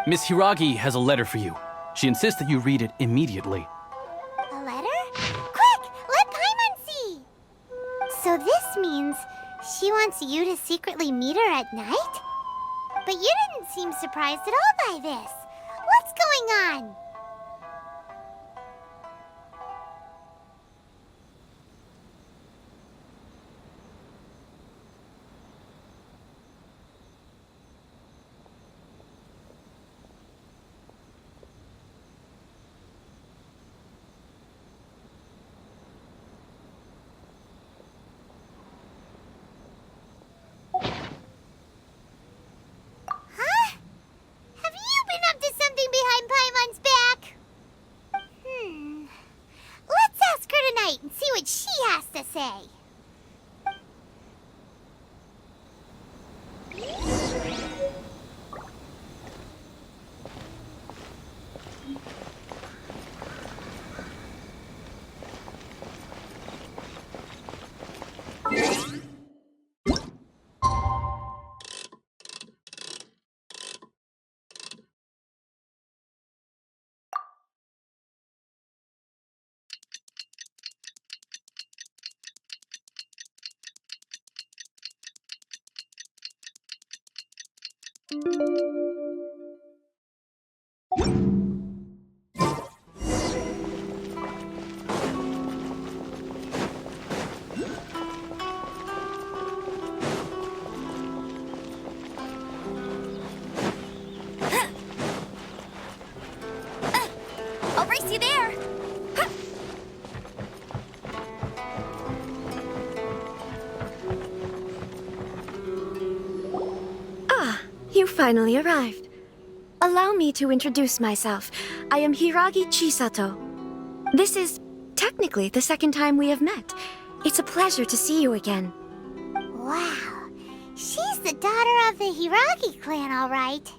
Miss Hiragi has a letter for you. She insists that you read it immediately. A letter? Quick! Let Paimon see! So this means she wants you to secretly meet her at night? But you didn't seem surprised at all by this. What's going on? And see what she has to say. You finally arrived. Allow me to introduce myself. I am Hiragi Chisato. This is technically the second time we have met. It's a pleasure to see you again. Wow. She's the daughter of the Hiragi clan, all right.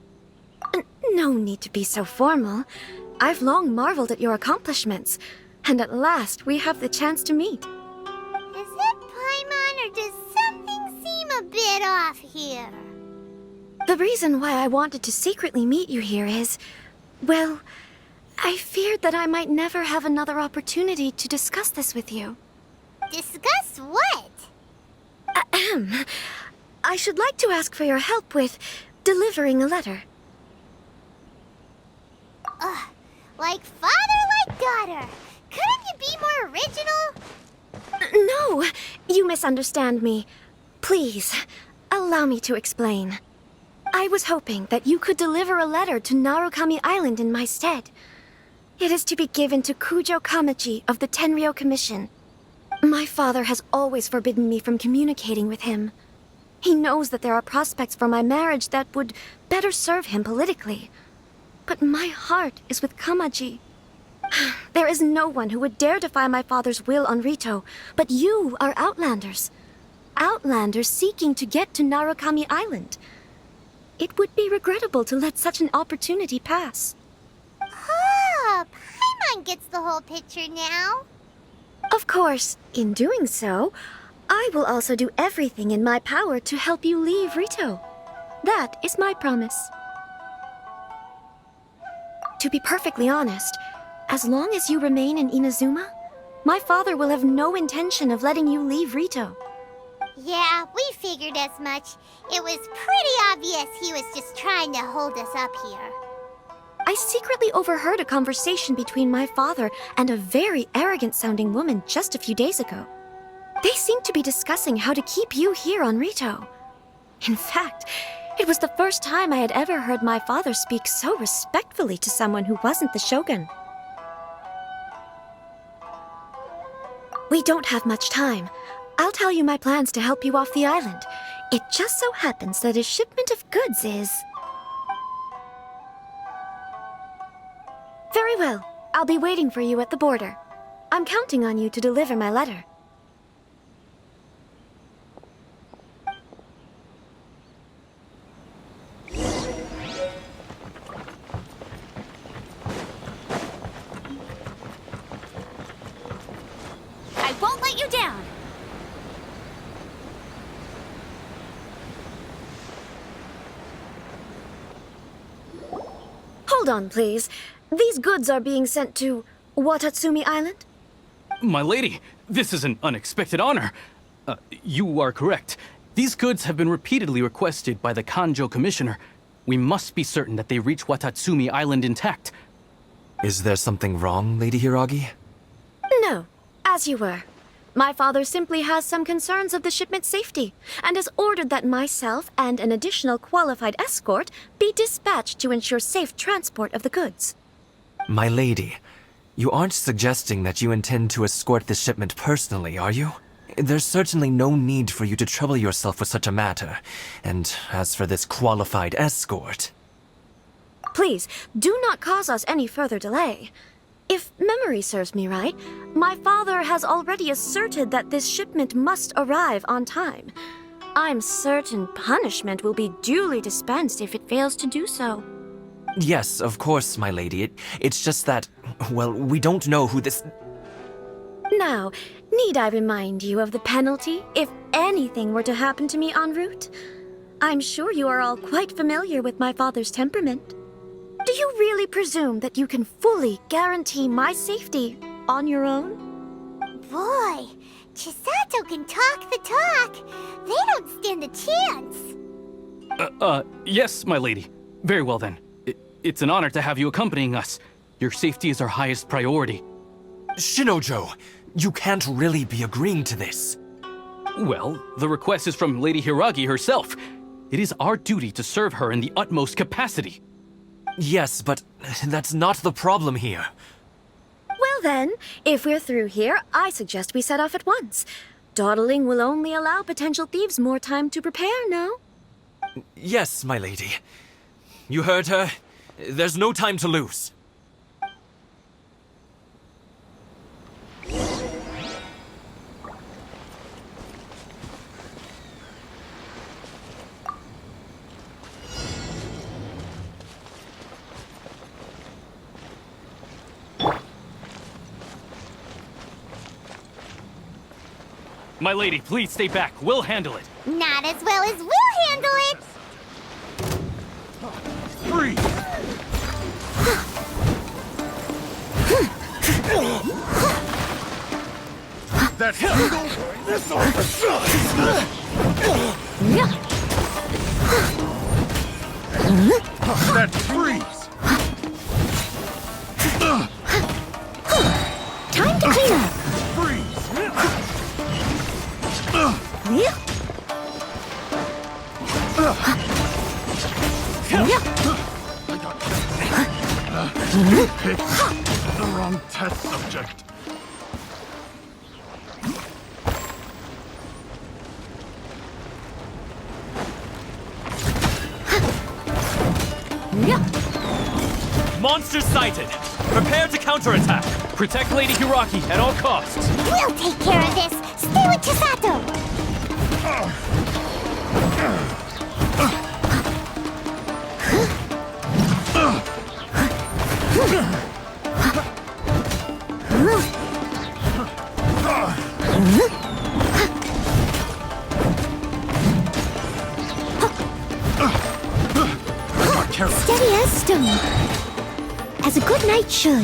No need to be so formal. I've long marveled at your accomplishments, and at last we have the chance to meet. Is it Paimon, or does something seem a bit off here? The reason why I wanted to secretly meet you here is, well, I feared that I might never have another opportunity to discuss this with you. Discuss what? Ahem. I should like to ask for your help with delivering a letter. Like father, like daughter. Couldn't you be more original? No, you misunderstand me. Please, allow me to explain. I was hoping that you could deliver a letter to Narukami Island in my stead. It is to be given to Kujo Kamachi of the Tenryou Commission. My father has always forbidden me from communicating with him. He knows that there are prospects for my marriage that would better serve him politically. But my heart is with Kamaji. There is no one who would dare defy my father's will on Rito, but you are Outlanders. Outlanders seeking to get to Narukami Island. It would be regrettable to let such an opportunity pass. Oh, Paimon gets the whole picture now. Of course, in doing so, I will also do everything in my power to help you leave Rito. That is my promise. To be perfectly honest, as long as you remain in Inazuma, my father will have no intention of letting you leave Rito. Yeah, we figured as much. It was pretty obvious he was just trying to hold us up here. I secretly overheard a conversation between my father and a very arrogant-sounding woman just a few days ago. They seemed to be discussing how to keep you here on Rito. In fact, it was the first time I had ever heard my father speak so respectfully to someone who wasn't the Shogun. We don't have much time. I'll tell you my plans to help you off the island. It just so happens that a shipment of goods is... Very well. I'll be waiting for you at the border. I'm counting on you to deliver my letter. I won't let you down! Hold on, please. These goods are being sent to Watatsumi Island? My lady, this is an unexpected honor. You are correct. These goods have been repeatedly requested by the Kanjo Commissioner. We must be certain that they reach Watatsumi Island intact. Is there something wrong, Lady Hiragi? No, as you were. My father simply has some concerns of the shipment's safety, and has ordered that myself and an additional qualified escort be dispatched to ensure safe transport of the goods. My lady, you aren't suggesting that you intend to escort this shipment personally, are you? There's certainly no need for you to trouble yourself with such a matter. And as for this qualified escort... Please, do not cause us any further delay. If memory serves me right, my father has already asserted that this shipment must arrive on time. I'm certain punishment will be duly dispensed if it fails to do so. Yes, of course, my lady. It's just that, well, we don't know who this... Now, need I remind you of the penalty if anything were to happen to me en route? I'm sure you are all quite familiar with my father's temperament. Do you really presume that you can fully guarantee my safety on your own? Boy, Chisato can talk the talk. They don't stand a chance. Yes, my lady. Very well then. It's an honor to have you accompanying us. Your safety is our highest priority. Shinojo, you can't really be agreeing to this. Well, the request is from Lady Hiragi herself. It is our duty to serve her in the utmost capacity. Yes, but that's not the problem here. Well then, if we're through here, I suggest we set off at once. Dawdling will only allow potential thieves more time to prepare, no? Yes, my lady. You heard her. There's no time to lose. My lady, please stay back. We'll handle it. Not as well as we'll handle it! Freeze! That single missile! That freeze! Time to clean up! Picked the wrong test subject. Monsters sighted! Prepare to counterattack! Protect Lady Hiraki at all costs! We'll take care of this! Stay with Chisato! Steady as stone. As a good knight should.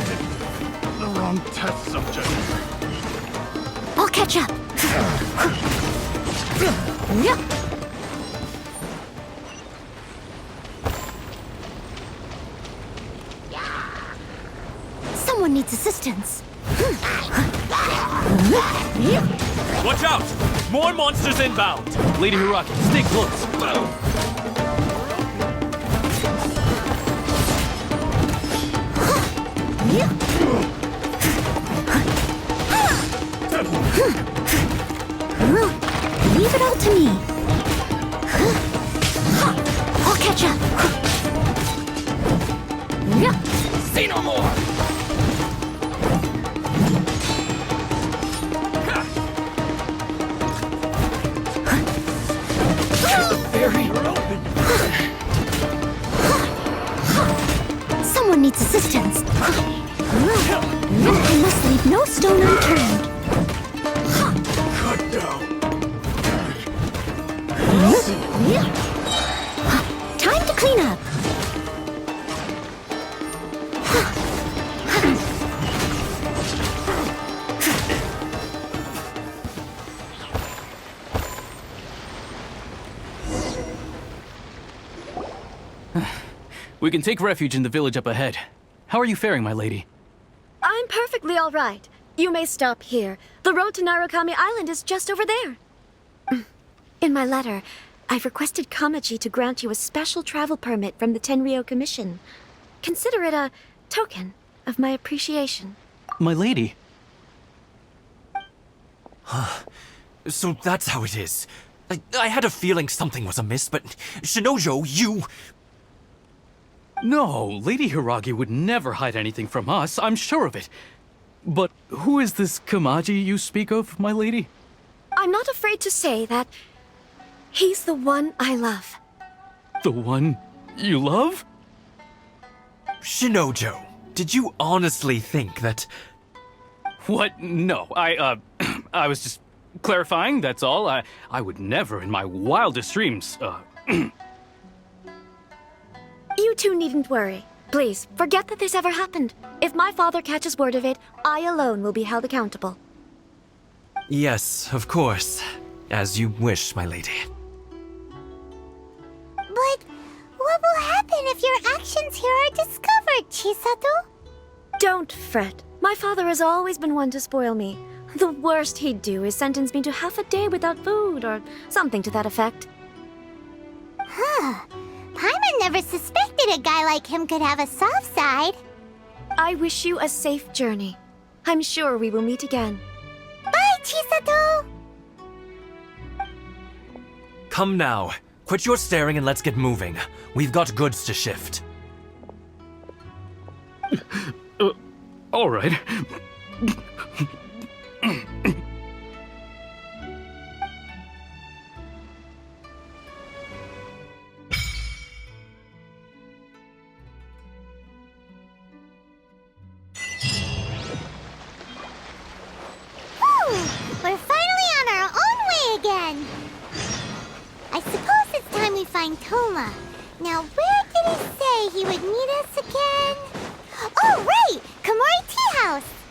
The wrong test subject. I'll catch up. Someone needs assistance. Watch out! More monsters inbound! Lady Hiraki, stay close. Leave it all to me. I'll catch up. Say no more! Someone needs assistance. I must leave no stone unturned. Cut down. Time to clean up. We can take refuge in the village up ahead. How are you faring, my lady? I'm perfectly all right. You may stop here. The road to Narukami Island is just over there. In my letter, I've requested Kamaji to grant you a special travel permit from the Tenryou Commission. Consider it a token of my appreciation. My lady? So that's how it is. I had a feeling something was amiss, but Shinojo, you... No, Lady Hiragi would never hide anything from us, I'm sure of it. But who is this Kamaji you speak of, my lady? I'm not afraid to say that he's the one I love. The one you love? Shinojo, did you honestly think that... What? No, I was just clarifying, that's all. I would never in my wildest dreams, You two needn't worry. Please, forget that this ever happened. If my father catches word of it, I alone will be held accountable. Yes, of course. As you wish, my lady. But what will happen if your actions here are discovered, Chisato? Don't fret. My father has always been one to spoil me. The worst he'd do is sentence me to half a day without food, or something to that effect. Huh. Paimon never suspected a guy like him could have a soft side. I wish you a safe journey. I'm sure we will meet again. Bye, Chisato! Come now. Quit your staring and let's get moving. We've got goods to shift. All right. We're finally on our own way again. I suppose it's time we find Toma. Now, where did he say he would meet us again? Oh, right! Komori Tea House!